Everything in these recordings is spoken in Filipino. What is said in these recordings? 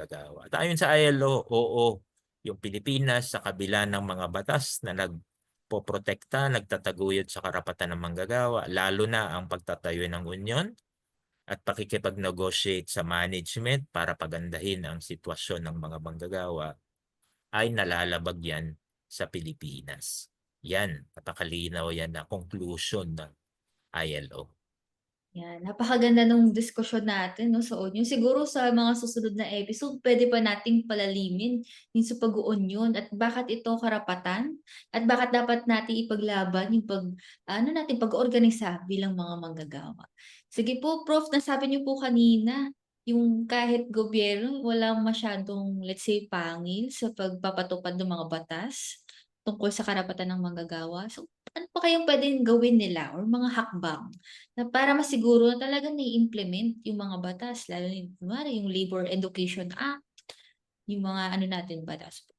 manggagawa. At ayon sa ILO, oo, yung Pilipinas sa kabila ng mga batas na nagpoprotekta, nagtataguyod sa karapatan ng manggagawa, lalo na ang pagtatayo ng union at pakikipag-negotiate sa management para pagandahin ang sitwasyon ng mga manggagawa, ay nalalabag yan sa Pilipinas. Yan, napakalinaw yan na conclusion ng ILO. Yan, napakaganda nung diskusyon natin 'no, sa union. Siguro sa mga susunod na episode puwede pa nating palalimin yung sa pag-uunyon at bakit ito karapatan at bakit dapat nating ipaglaban yung ano natin, pag-oorganisa bilang mga manggagawa. Sige po Prof, nasabi niyo po kanina yung kahit gobyerno walang masyadong let's say pangil sa pagpapatupad ng mga batas tungkol sa karapatan ng manggagawa. So, ano pa kayang puwedeng gawin nila or mga hakbang na para masiguro na talagang nai-implement yung mga batas lalo na yung kunwari yung Labor Education Act, yung mga ano natin batas po.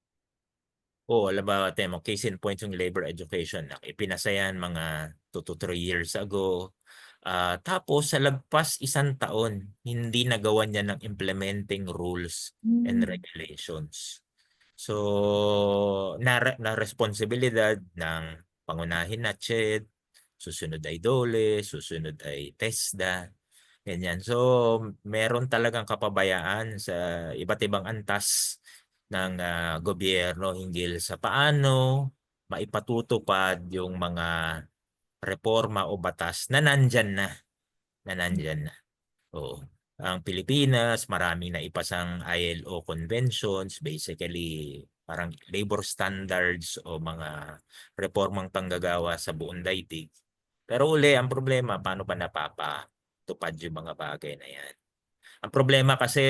Oo, alam ba, Temo, case in point yung labor education na ipinasa yan mga 2 to 3 years ago. Tapos sa lagpas 1 taon, hindi nagawan niya ng implementing rules and Hmm, regulations. So, na responsibilidad ng pangunahin na CHED, susunod ay DOLE, susunod ay TESDA, ganyan. So, meron talagang kapabayaan sa iba't ibang antas ng gobyerno hinggil sa paano maipatutupad yung mga reforma o batas na nandyan na. Oo. Ang Pilipinas, maraming naipasang ILO conventions, basically parang labor standards o mga reformang panggagawa sa buong daigdig. Pero uli, ang problema, paano ba napapatupad yung mga bagay na yan? Ang problema kasi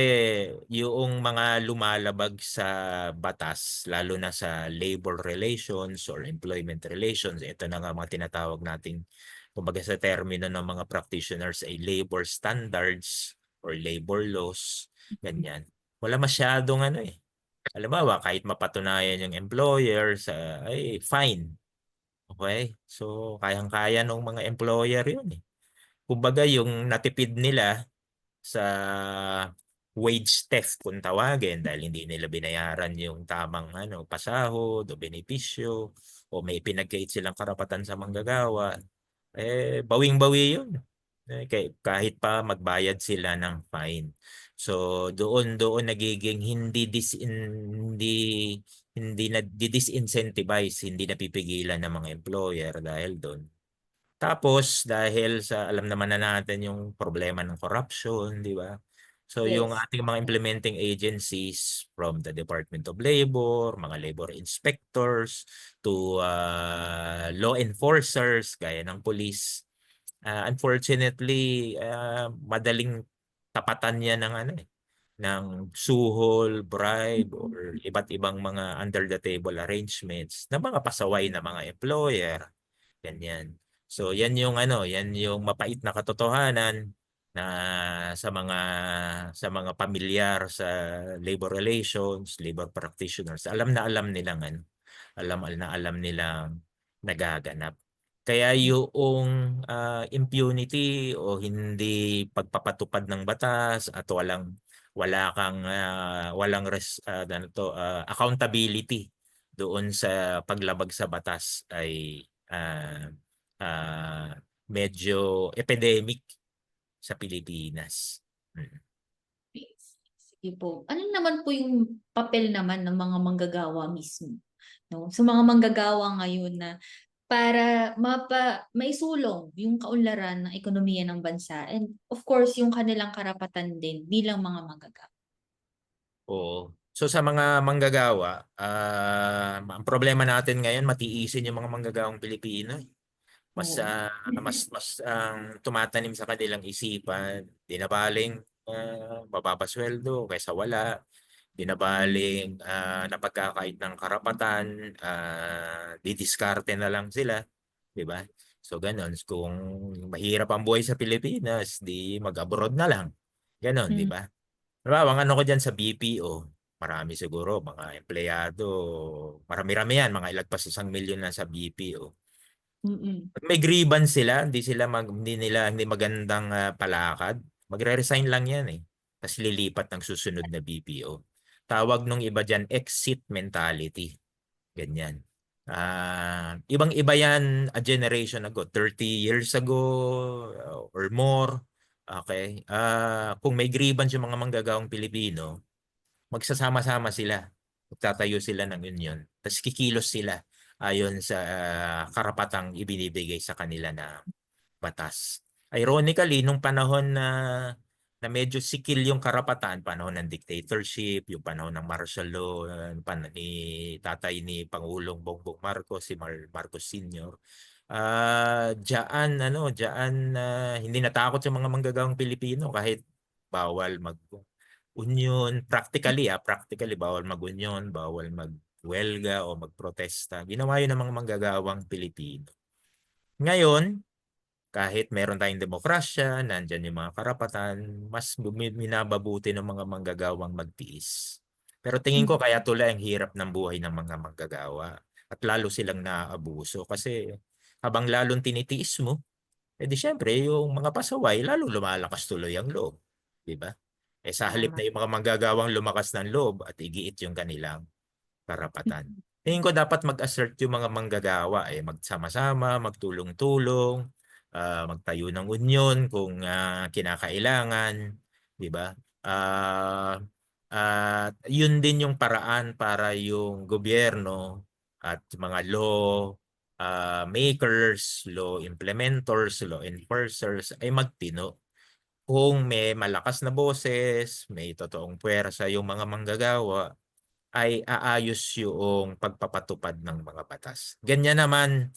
yung mga lumalabag sa batas, lalo na sa labor relations or employment relations, ito na nga mga tinatawag nating, kumbaga sa termino ng mga practitioners ay labor standards or labor laws, ganyan. Wala masyadong ano eh. Halimbawa, kahit mapatunayan yung employer sa, ay fine. Okay? So, kayang-kaya ng mga employer yun eh. Kumbaga, yung natipid nila sa wage theft kung tawagin dahil hindi nila binayaran yung tamang pasahod o benepisyo o may pinagkait silang karapatan sa manggagawa, bawing-bawi yun. Kahit pa magbayad sila ng fine. So doon doon nagiging hindi na disincentivize, hindi napipigilan ng mga employer dahil doon. Tapos dahil sa alam naman na natin yung problema ng corruption, di ba? So yung yes. ating mga implementing agencies from the Department of Labor, mga labor inspectors to law enforcers gaya ng police, unfortunately madaling tapatan niya ng ng suhol, bribe Mm. or iba't ibang mga under the table arrangements na mga pasaway na mga employer. Ganyan. So yan yung mapait na katotohanan na sa mga pamilyar sa labor relations, labor practitioners, alam nilang alam nilang nagaganap. Kaya yung impunity o hindi pagpapatupad ng batas at accountability doon sa paglabag sa batas ay ah, medyo epidemic sa Pilipinas. Mm. Yes. Sige po. Ano naman po yung papel naman ng mga manggagawa mismo 'no, sa mga manggagawa ngayon na para maisulong yung kaunlaran ng ekonomiya ng bansa and of course yung kanilang karapatan din bilang mga manggagawa? Oo. So sa mga manggagawa, ang problema natin ngayon matiisin yung mga manggagawang Pilipino. Mas Oo. mas ang tumatanim sa kanilang isipan, di na baling mababa sweldo kaysa wala, di na baling napagkakait ng karapatan, didiskarte na lang sila, di ba? So ganun, kung mahirap ang buhay sa Pilipinas, di mag-abroad na lang. Ganon, di Hmm, ba? Halimbawa, ang ano ko dyan sa BPO, marami siguro, mga empleyado, marami-rami yan, mga ilagpas 1 milyon na sa BPO. mm. Pag may grievance sila, hindi magandang palakad, magre-resign lang yan eh. ta's lilipat ng susunod na BPO. Tawag nung iba diyan exit mentality, ganyan. Ibang-iba yan a generation ago, 30 years ago or more. Okay? Kung may grievance yung mga manggagawang Pilipino, magsasama-sama sila. Magtatayo sila ng union. Tapos kikilos sila ayon sa karapatang ibinibigay sa kanila na batas. Ironically, nung panahon na medyo sikil yung karapatan, panahon ng dictatorship, yung panahon ng martial law, ni tatay ni Pangulong Bongbong Marcos, si Marcos Sr. Diyan hindi natakot yung mga manggagawang Pilipino kahit bawal mag-union. Practically bawal mag-union, bawal mag-welga o magprotesta. Ginawa yun ng mga manggagawang Pilipino. Ngayon, kahit meron tayong demokrasya, nandyan yung mga karapatan, mas minababuti ng mga manggagawang magtiis. Pero tingin ko kaya tuloy ang hirap ng buhay ng mga manggagawa at lalo silang naaabuso kasi habang lalong tinitiis mo, edi syempre yung mga pasaway lalo lumalakas tuloy ang loob, di ba? Sa halip Tama. na yung mga manggagawang lumakas ng loob at igiit yung kanilang karapatan. Tingin ko dapat mag-assert yung mga manggagawa, magsama-sama, magtulong-tulong, magtayo ng union kung kinakailangan, di ba? At yun din yung paraan para yung gobyerno at mga law makers, law implementers, law enforcers ay magtino. Kung may malakas na boses, may totoong puwersa yung mga manggagawa, ay aayos yung pagpapatupad ng mga batas. Ganyan naman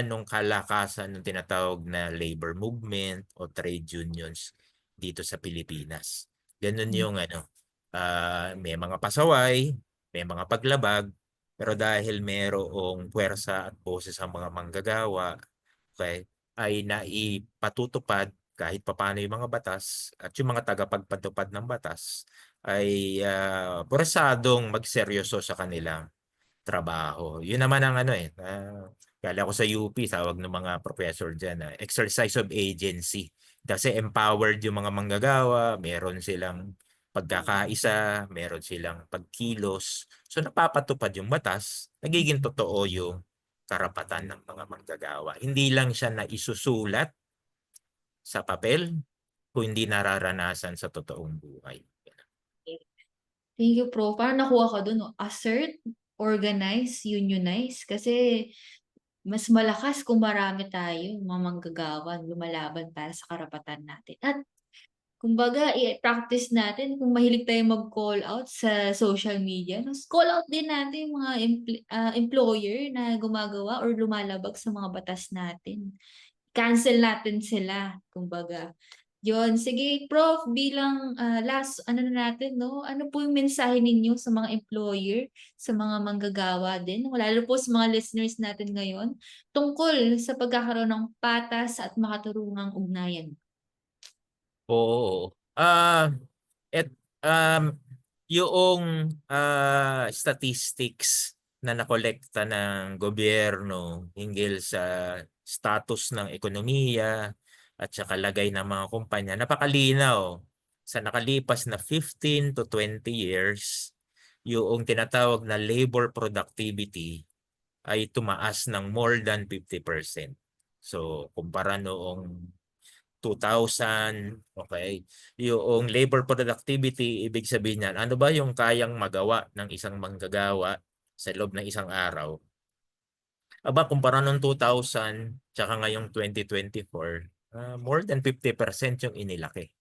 nung kalakasan ng tinatawag na labor movement o trade unions dito sa Pilipinas. Ganun yung may mga pasaway, may mga paglabag, pero dahil merong puwersa at boses ang mga manggagawa, okay, ay naipatutupad kahit papaano yung mga batas at yung mga tagapagpatupad ng batas ay purasadong magseryoso sa kanilang trabaho. Yun naman ang kala ko sa UP, tawag ng mga professor dyan, exercise of agency. Kasi empowered yung mga manggagawa, meron silang pagkakaisa, meron silang pagkilos. So napapatupad yung batas, nagiging totoo yung karapatan ng mga manggagawa. Hindi lang siya na isusulat sa papel, kung hindi nararanasan sa totoong buhay. Thank you, Prof. Parang nakuha ko dun, 'no, assert, organize, unionize. Kasi mas malakas kung marami tayo mga manggagawa lumalaban para sa karapatan natin. At kumbaga i-practice natin kung mahilig tayong mag-call out sa social media, no, call out din natin yung mga employer na gumagawa or lumalabag sa mga batas natin. Cancel natin sila kumbaga. Yun, sige Prof, bilang, last ano na natin 'no, ano po yung mensahe ninyo sa mga employer, sa mga manggagawa din, lalo po sa mga listeners natin ngayon, tungkol sa pagkakaroon ng patas at makatarungang ugnayan? Oo. Et Yoong statistics na nakolekta ng gobyerno hinggil sa status ng ekonomiya at sa kalagay ng mga kumpanya, napakalinaw. Sa nakalipas na 15 to 20 years, yung tinatawag na labor productivity ay tumaas ng more than 50%. So, kumpara noong 2000, okay? Yung labor productivity, ibig sabihin niyan, ano ba yung kayang magawa ng isang manggagawa sa loob ng isang araw? Aba, kumpara nung 2000, tsaka ngayong 2024, more than 50% yung inilaki.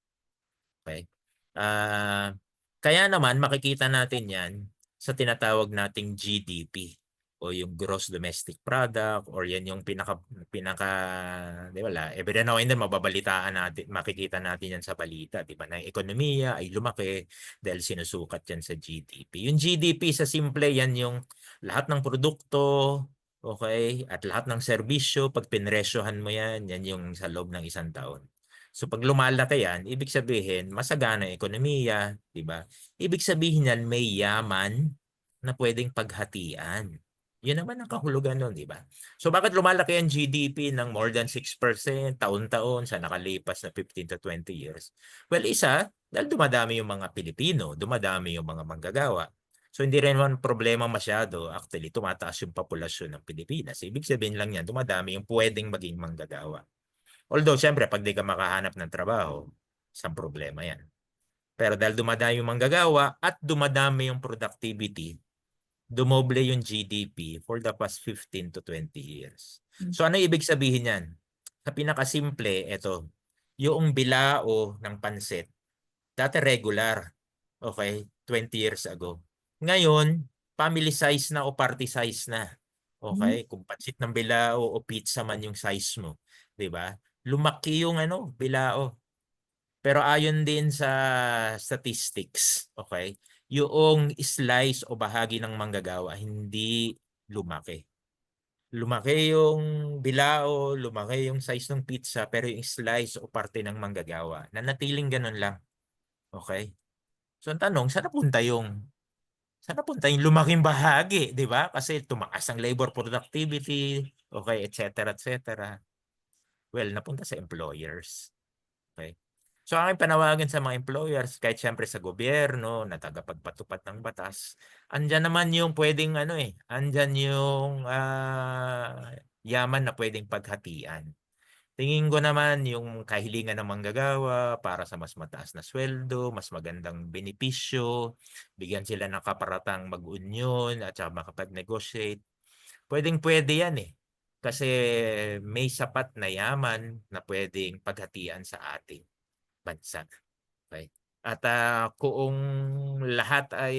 Okay? Ah, Kaya naman makikita natin 'yan sa tinatawag nating GDP o yung gross domestic product or 'yan yung pinaka 'di ba, every now and then mababalitaan natin, makikita natin 'yan sa balita, 'di ba, na yung ekonomiya ay lumaki dahil sinusukat 'yan sa GDP. Yung GDP sa simple 'yan yung lahat ng produkto, okay, at lahat ng serbisyo 'pag pinresyohan mo 'yan, 'yan yung sa loob ng isang taon. So pag lumalaki yan, ibig sabihin masagana ang ekonomiya, 'di ba? Ibig sabihin yan may yaman na pwedeng paghatian. Yun naman ang kahulugan nun, 'di ba? So bakit lumalaki ang GDP ng more than 6% taon-taon sa nakalipas na 15 to 20 years? Well, isa, dahil dumadami yung mga Pilipino, dumadami yung mga manggagawa. So hindi rin naman problema masyado. Actually, tumataas yung populasyon ng Pilipinas. Ibig sabihin lang yan, dumadami yung pwedeng maging manggagawa. Although, syempre, pag di ka makahanap ng trabaho, isang problema yan. Pero dahil dumadami yung manggagawa at dumadami yung productivity, dumoble yung GDP for the past 15 to 20 years. Hmm. So ano ibig sabihin yan? Sa pinakasimple, ito, yung bilao ng pansit, dati regular, okay, 20 years ago. Ngayon, family size na o party size na. Hmm. Okay, kung pansit ng bilao o pizza man yung size mo, 'di ba? Lumaki yung bilao. Pero ayon din sa statistics, okay, yung slice o bahagi ng manggagawa hindi lumaki. Lumaki yung bilao, lumaki yung size ng pizza, pero yung slice o parte ng manggagawa, nanatiling ganun lang. Okay? So ang tanong, saan napunta yung lumaking bahagi, di ba? Kasi tumaas ang labor productivity, okay, et cetera, et cetera. Well, napunta sa employers. Okay. So ang aking panawagan sa mga employers, kahit siyempre sa gobyerno na tagapagpatupad ng batas, andyan naman yung pwedeng andyan yung yaman na pwedeng paghatian. Tingin ko naman yung kahilingan ng manggagawa para sa mas mataas na sweldo, mas magandang benepisyo, bigyan sila ng kaparatang mag-union at saka makapag-negotiate. Pwedeng-pwede yan eh. Kasi may sapat na yaman na pwedeng paghatian sa ating bansa. Okay? At kung lahat ay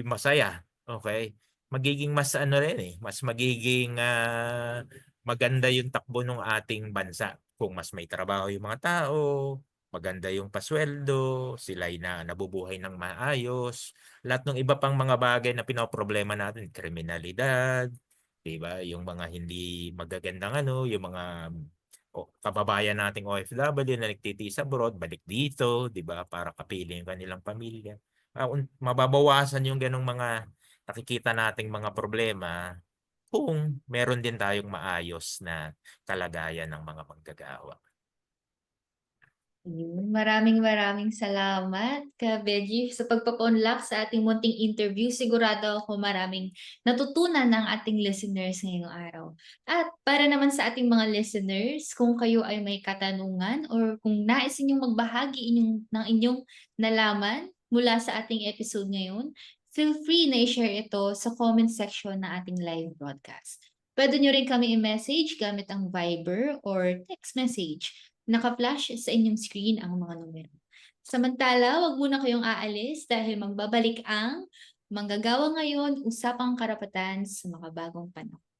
masaya, okay, magiging mas rin mas magiging maganda yung takbo ng ating bansa. Kung mas may trabaho yung mga tao, maganda yung pasweldo, sila'y nabubuhay ng maayos. Lahat ng iba pang mga bagay na pinoproblema natin, kriminalidad, 'di ba? Yung mga hindi magagandang yung mga kababayan nating OFW na nagtitiis abroad, balik dito, 'di ba? Para kapiling yung kanilang pamilya. Mababawasan yung ganong mga nakikita nating mga problema kung meron din tayong maayos na kalagayan ng mga manggagawa. Ayun, maraming salamat Ka-Beji sa pagpapa-unlock sa ating munting interview. Sigurado ako maraming natutunan ng ating listeners ngayong araw. At para naman sa ating mga listeners, kung kayo ay may katanungan or kung nais ninyong magbahagi ng inyong nalaman mula sa ating episode ngayon, feel free na i-share ito sa comment section ng ating live broadcast. Pwede nyo rin kami i-message gamit ang Viber or text message. Naka-flash sa inyong screen ang mga numero. Samantala, wag muna kayong aalis dahil magbabalik ang Manggagawa Ngayon, Usapang Karapatan sa Makabagong Panahon.